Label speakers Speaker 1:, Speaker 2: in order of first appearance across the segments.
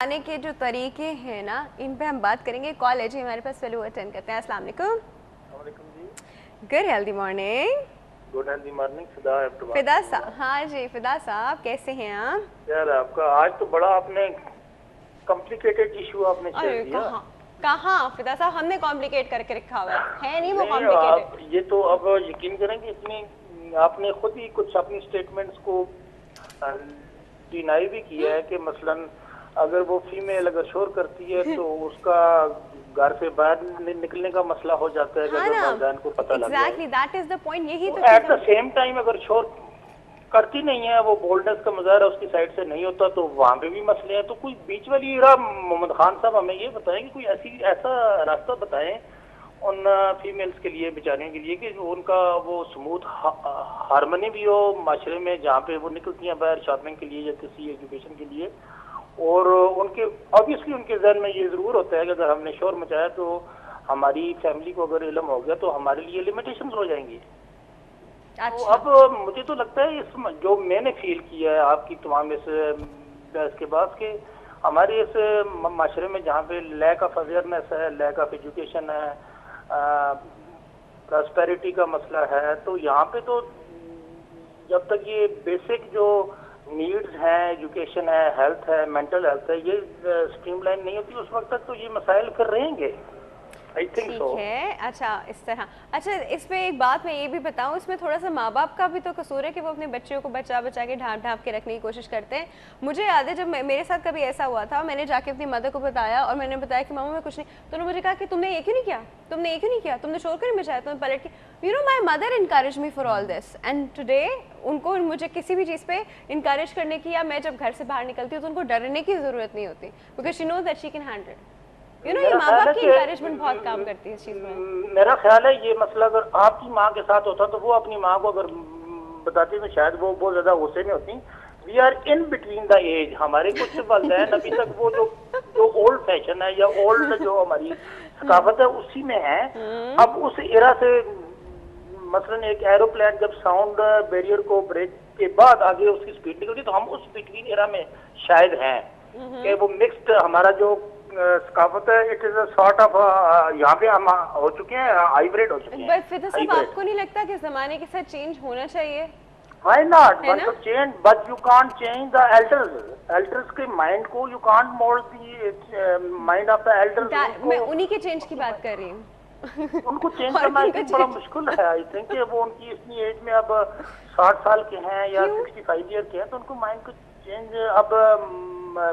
Speaker 1: आने के जो तरीके हैं ना, इन पे हम बात करेंगे। कॉलेज ही हमारे पास, चलो अटेंड करते हैं। अस्सलाम वालेकुम।
Speaker 2: जी।
Speaker 1: Good healthy morning.
Speaker 2: Good healthy morning.
Speaker 1: Fida साहब, हाँ जी फिदा साहब, कैसे हैं आप?
Speaker 2: यार आपका आज तो बड़ा आपने कॉम्प्लिकेटेड इशू आपने छेड़
Speaker 1: अरे
Speaker 2: दिया।
Speaker 1: कहाँ कहाँ फिदा साहब, हमने कॉम्प्लिकेट करके रखा हुआ है नहीं वो
Speaker 2: नहीं आप
Speaker 1: कॉम्प्लिकेटेड।
Speaker 2: ये तो अब यकीन करेंगे इसमें आपने खुद ही कुछ अपनी स्टेटमेंट्स को डिनाई भी किया है कि मसलन अगर वो फीमेल अगर शोर करती है तो उसका घर से बाहर निकलने का मसला हो जाता है
Speaker 1: हाँ
Speaker 2: अगर
Speaker 1: ना,
Speaker 2: वालिदैन को पता लग जाए।
Speaker 1: Exactly that is the point. यही तो
Speaker 2: एट द सेम टाइम अगर शोर करती नहीं है, वो बोल्डनेस का मुजाहरा उसकी साइड से नहीं होता, तो वहां पे भी मसले हैं। तो कोई बीच वाली मोहम्मद खान साहब हमें ये बताएं कि कोई ऐसा रास्ता बताएं उन फीमेल्स के लिए, बेचारियों के लिए, कि उनका वो स्मूथ हारमोनी भी हो माशरे में, जहाँ पे वो निकलती हैं बाहर शॉपिंग के लिए या किसी एजुकेशन के लिए। और उनके ऑब्वियसली उनके जहन में ये जरूर होता है कि अगर हमने शोर मचाया तो हमारी फैमिली को अगर इल्म हो गया तो हमारे लिए लिमिटेशंस हो जाएंगी।
Speaker 1: अच्छा।
Speaker 2: तो अब मुझे तो लगता है इस जो मैंने फील किया है आपकी तमाम इस बहस के बाद के हमारे इस माशरे में जहाँ पे लैक ऑफ अवेयरनेस है, लैक ऑफ एजुकेशन है, प्रॉस्पेरिटी का मसला है, तो यहाँ पे तो जब तक ये बेसिक जो नीड्स हैं, एजुकेशन है, हेल्थ है, मेंटल हेल्थ है, ये स्ट्रीमलाइन नहीं होती उस वक्त तक तो ये मसाइल फिर रहेंगे। आई थिंक
Speaker 1: ठीक
Speaker 2: सो।
Speaker 1: है, अच्छा इस तरह। अच्छा, इस पे एक बात मैं ये भी बताऊं, इसमें थोड़ा सा माँ बाप का भी तो कसूर है कि वो अपने बच्चों को बचा बचा के ढांप ढांप के रखने की कोशिश करते हैं। मुझे याद है जब मेरे साथ कभी ऐसा हुआ था, मैंने जाके अपनी मदर को बताया और मैंने बताया कि मामा मैं कुछ नहीं, तो उन्होंने मुझे कहा कि तुमने ये क्यों नहीं किया, तुमने ये क्यों नहीं किया, तुमने शोर क्यों नहीं मचाया, तुमने पलट के। You know my mother encourage me for all this, and today उनको मुझे किसी भी चीज़ पे इनकरेज करने की, या मैं जब घर से बाहर निकलती हूँ तो उनको डरने की जरूरत नहीं होती, because she knows that she can handle. You know, ये माँ बाप की इंकरेजमेंट बहुत काम करती है इस चीज में।
Speaker 2: मेरा ख्याल है ये मसला अगर आपकी माँ के साथ होता तो वो अपनी माँ को अगर बताती तो शायद वो बहुत ज्यादा गुस्से में होती। We are in between the age, हमारे कुछ वालिदैन अभी तक वो जो ओल्ड फैशन है या ओल्ड जो हमारी सकाफत है उसी में है। अब उस एरा से मसलन एक एरोप्लेन जब साउंड बैरियर को ब्रेक के बाद आगे उसकी स्पीड निकलती तो हम उस बिटवीन एरा में शायद हैं कि वो मिक्स्ड हमारा जो सकाफत है, it is a sort of यहाँ पे हम हो चुके हैं, हाइब्रिड हो चुके हैं।
Speaker 1: बट फिर सब आपको नहीं लगता कि जमाने के साथ चेंज होना चाहिए?
Speaker 2: Why not? One could change, but you can't change the elders. Elders के mind को you can't mold the mind of the elders.
Speaker 1: मैं उन्हीं के चेंज की बात कर रही हूँ।
Speaker 2: उनको चेंज करना आई थिंक बड़ा मुश्किल है। आई थिंक वो उनकी इतनी एज में अब 60 साल के हैं या 65 ईयर के हैं, तो उनको माइंड को चेंज। अब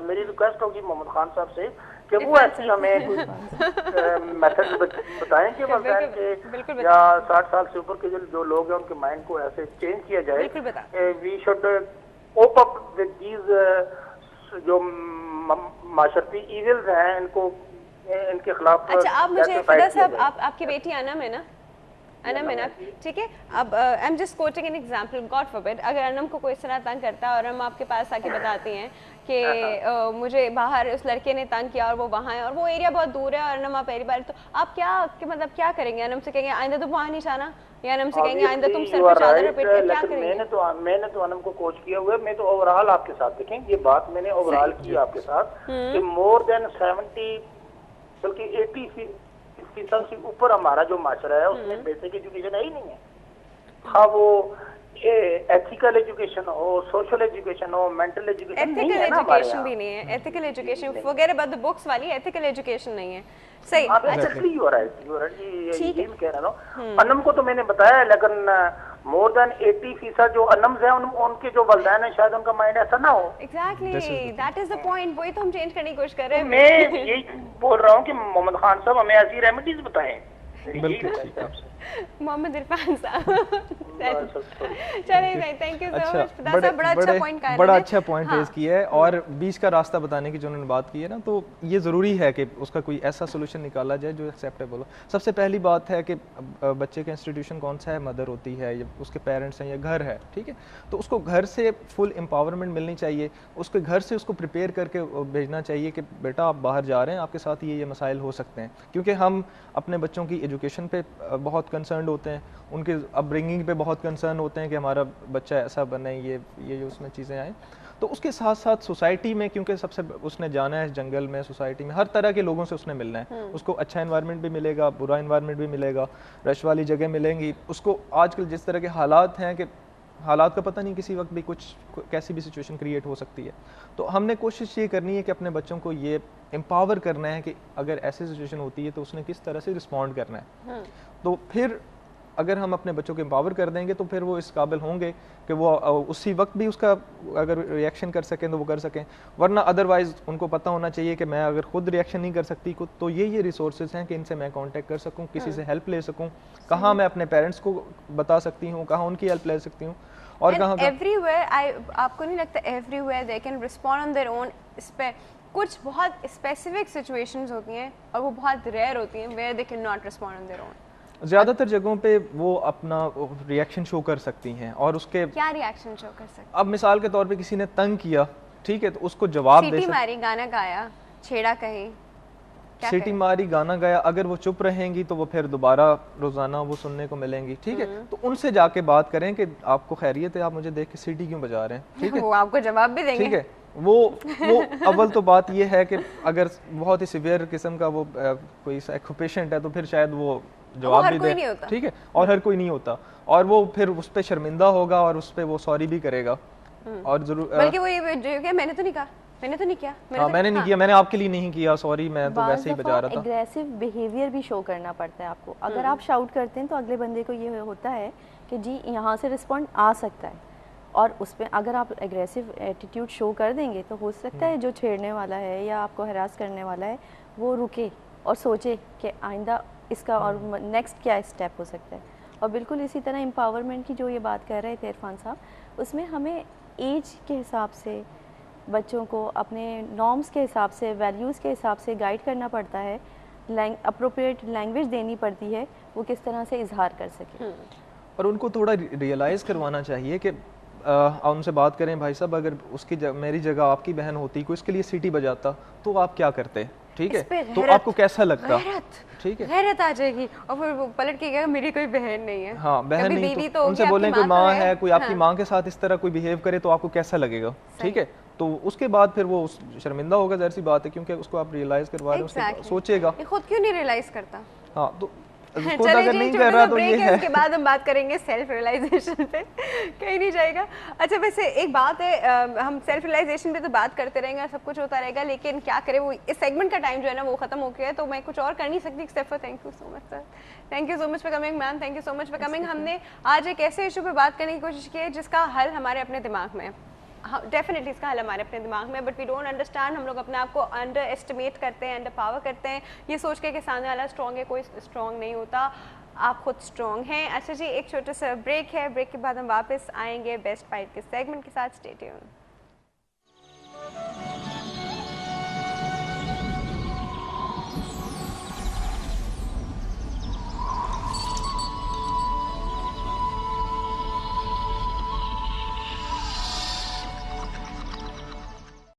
Speaker 2: मेरी रिक्वेस्ट होगी मोहम्मद खान साहब से कि वो ऐसी हमें मेथड बताएं कि वालिदैन के या 60 साल से ऊपर के जो लोग हैं उनके माइंड को ऐसे चेंज किया जाए। We should cope up with these जो माशरती इविल्स हैं, इनके खिलाफ।
Speaker 1: अच्छा, आप मुझे फिदा साहब, आपकी बेटी अनम है ना? अनम है ना, ठीक है। अब I am just coating an example, God forbid अगर अनम को कोई इस तरह तंग करता है और हम आपके पास आके बताती हैं कि मुझे बाहर उस लड़के ने तंग किया और वो वहाँ है और वो एरिया बहुत दूर है और अनम आप पहली बार, तो आप क्या मतलब क्या करेंगे? अनम से कहेंगे आइंदा तुम वहाँ नहीं जाना, या अनम से कहेंगे आइंदा तुम सर पे चादर लपेट के क्या करेंगे?
Speaker 2: मैंने तो अनम को कोच किया हुआ है। मैं तो ओवरऑल आपके साथ, देखें ये बात मैंने ओवरऑल की आपके साथ कि मोर देन 70 बल्कि 80% से ऊपर हमारा जो माशरा है उसमें बेसिक एजुकेशन है ही नहीं है। हाँ, वो एथिकल एजुकेशन हो, सोशल एजुकेशन हो, मेंटल एजुकेशन नहीं है ना हमारे यहाँ।
Speaker 1: भी नहीं है ethical education, forget about the books वाली एथिकल एजुकेशन नहीं है। सही,
Speaker 2: एग्जैक्टली यू आर राइट, ये कह रहा हूँ। अनम को तो मैंने बताया, लेकिन मोर देन 80% जो अनम्स हैं उनके जो वालिदैन हैं शायद उनका माइंड ऐसा ना हो।
Speaker 1: Exactly, that is the point. वही तो हम चेंज करने की कोशिश कर रहे हैं।
Speaker 2: मैं यही बोल रहा हूँ कि मोहम्मद खान साहब हमें ऐसी रेमेडीज बताएं।
Speaker 1: मोहम्मद इरफान साहब, चलिए भाई, थैंक यू सो मच।
Speaker 3: बड़ा अच्छा पॉइंट रेज किया है और बीच का रास्ता बताने की जो उन्होंने बात की है ना, तो ये ज़रूरी है कि उसका कोई ऐसा सोल्यूशन निकाला जाए जो एक्सेप्टेबल हो। सबसे पहली बात है कि बच्चे का इंस्टीट्यूशन कौन सा है, मदर होती है या उसके पेरेंट्स हैं या घर है, ठीक है, तो उसको घर से फुल एम्पावरमेंट मिलनी चाहिए। उसके घर से उसको प्रिपेयर करके भेजना चाहिए कि बेटा आप बाहर जा रहे हैं, आपके साथ ये मसाइल हो सकते हैं, क्योंकि हम अपने बच्चों की एजुकेशन पे बहुत कंसर्न होते हैं, उनके अपब्रिंगिंग पे बहुत कंसर्न होते हैं कि हमारा बच्चा ऐसा बने, ये उसमें चीज़ें आएँ। तो उसके साथ साथ सोसाइटी में, क्योंकि सबसे उसने जाना है जंगल में, सोसाइटी में हर तरह के लोगों से उसने मिलना है, उसको अच्छा एनवायरनमेंट भी मिलेगा, बुरा एनवायरनमेंट भी मिलेगा, रश वाली जगह मिलेंगी उसको। आजकल जिस तरह के हालात हैं कि हालात का पता नहीं, किसी वक्त भी कुछ कैसी भी सिचुएशन क्रिएट हो सकती है। तो हमने कोशिश ये करनी है कि अपने बच्चों को ये एम्पावर करना है कि अगर ऐसी सिचुएशन होती है तो उसने किस तरह से रिस्पॉन्ड करना है। तो फिर अगर हम अपने बच्चों को एम्पावर कर देंगे तो फिर वो इस काबिल होंगे कि वो उसी वक्त भी उसका अगर रिएक्शन कर सकें तो वो कर सकें, वरना अदरवाइज़ उनको पता होना चाहिए कि मैं अगर खुद रिएक्शन नहीं कर सकती तो ये रिसोर्सेज हैं कि इनसे मैं कांटेक्ट कर सकूं, किसी से हेल्प ले सकूं, कहाँ मैं अपने पेरेंट्स को बता सकती हूँ, कहाँ उनकी हेल्प ले सकती हूँ, और कहाँ
Speaker 1: एवरीवेयर। आपको नहीं लगता everywhere they can respond on their own? इस पे कुछ बहुत स्पेसिफिक सिचुएशंस होती हैं और वो बहुत रेयर होती हैं where they can not respond on their own.
Speaker 3: ज़्यादातर जगहों पे वो अपना रिएक्शन शो कर सकती हैं, और उसके
Speaker 1: क्या रिएक्शन शो कर सकती?
Speaker 3: अब मिसाल के तौर पे किसी ने तंग किया, ठीक है, तो उसको जवाब दे
Speaker 1: सीटी मारी, गाना गाया, छेड़ा कहीं,
Speaker 3: सीटी मारी, गाना गाया, अगर वो चुप रहेंगी तो वो फिर दोबारा रोजाना वो सुनने को मिलेंगी, ठीक है। तो उनसे जाके बात करें कि आपको खैरियत है, आप मुझे देख के सीटी क्यों बजा रहे हैं, ठीक है।
Speaker 1: वो आपको जवाब भी देंगे,
Speaker 3: ठीक है। वो अव्वल तो बात ये है कि अगर बहुत ही सिवियर किस्म का वो कोई साइको पेशेंट है तो फिर शायद वो जवाब भी दे, ठीक है, और हर कोई नहीं होता, और वो फिर उस पर शर्मिंदा होगा और उस पर वो सॉरी भी करेगा, और जरूर
Speaker 1: बल्कि वो ये मैंने तो नहीं कहा, मैंने तो नहीं किया,
Speaker 3: मैंने नहीं किया, मैंने आपके लिए नहीं किया, सॉरी, मैं तो वैसे ही बजा रहा था।
Speaker 4: एग्रेसिव बिहेवियर भी शो करना पड़ता है आपको। अगर आप शाउट करते हैं तो अगले बंदे को ये होता है कि जी यहाँ से रिस्पॉन्ड आ सकता है, और उसमें अगर आप एग्रेसिव एटीट्यूड शो कर देंगे तो हो सकता है जो छेड़ने वाला है या आपको हरास करने वाला है वो रुके और सोचे कि आइंदा इसका और नेक्स्ट क्या स्टेप हो सकता है। और बिल्कुल इसी तरह एम्पावरमेंट की जो ये बात कर रहे थे इरफान साहब, उसमें हमें एज के हिसाब से बच्चों को अपने नॉर्म्स के हिसाब से, वैल्यूज़ के हिसाब से गाइड करना पड़ता है, अप्रोप्रिएट लैंग्वेज देनी पड़ती है, वो किस तरह से इजहार कर सके।
Speaker 3: और उनको थोड़ा रियलाइज़ करवाना चाहिए कि उनसे बात करें, भाई साहब अगर उसकी मेरी जगह आपकी बहन होती, कोई इसके लिए सीटी बजाता तो आप क्या करते, ठीक है, तो आपको कैसा लगता, ठीक है,
Speaker 1: हैरत आ जाएगी, और फिर वो पलट के कहेगा मेरी कोई बहन नहीं है।
Speaker 3: हाँ, बहन नहीं, तो उनसे बोलें कोई माँ है, कोई आपकी माँ के साथ इस तरह कोई बिहेव करे तो आपको कैसा लगेगा, ठीक है। तो उसके बाद फिर वो शर्मिंदा होगा, जाहिर सी बात है, क्योंकि उसको आप रियलाइज करवा रहे हो, सोचेगा।
Speaker 1: खुद क्यों नहीं रियलाइज करता?
Speaker 3: हाँ, तो खुद अगर नहीं कर रहा तो ये है।
Speaker 1: इसके बाद हम बात करेंगे सेल्फ रियलाइजेशन पे, कहीं नहीं जाएगा। अच्छा, वैसे एक बात है, हम सेल्फ रियलाइजेशन पे तो बात करते रहेंगे, सब कुछ होता रहेगा, लेकिन क्या करें, वो इस सेगमेंट का टाइम जो है ना वो खत्म हो गया है, तो मैं कुछ और कर नहीं सकती except for thank you so much sir, thank you so much for coming ma'am, thank you so much for coming. हमने आज एक ऐसे इशू पे बात करने की कोशिश की है जिसका हल हमारे अपने दिमाग में है, डेफिनेटली इसका हल हमारे अपने दिमाग में, बट वी डोंट अंडरस्टैंड। हम लोग अपने आप को अंडर एस्टिमेट करते हैं, अंडर पावर करते हैं, ये सोच के कि सामने वाला स्ट्रॉन्ग है, कोई स्ट्रॉन्ग नहीं होता, आप खुद स्ट्रॉन्ग हैं। अच्छा जी, एक छोटा सा ब्रेक है, ब्रेक के बाद हम वापस आएंगे बेस्ट फाइट के सेगमेंट के साथ। Stay tuned.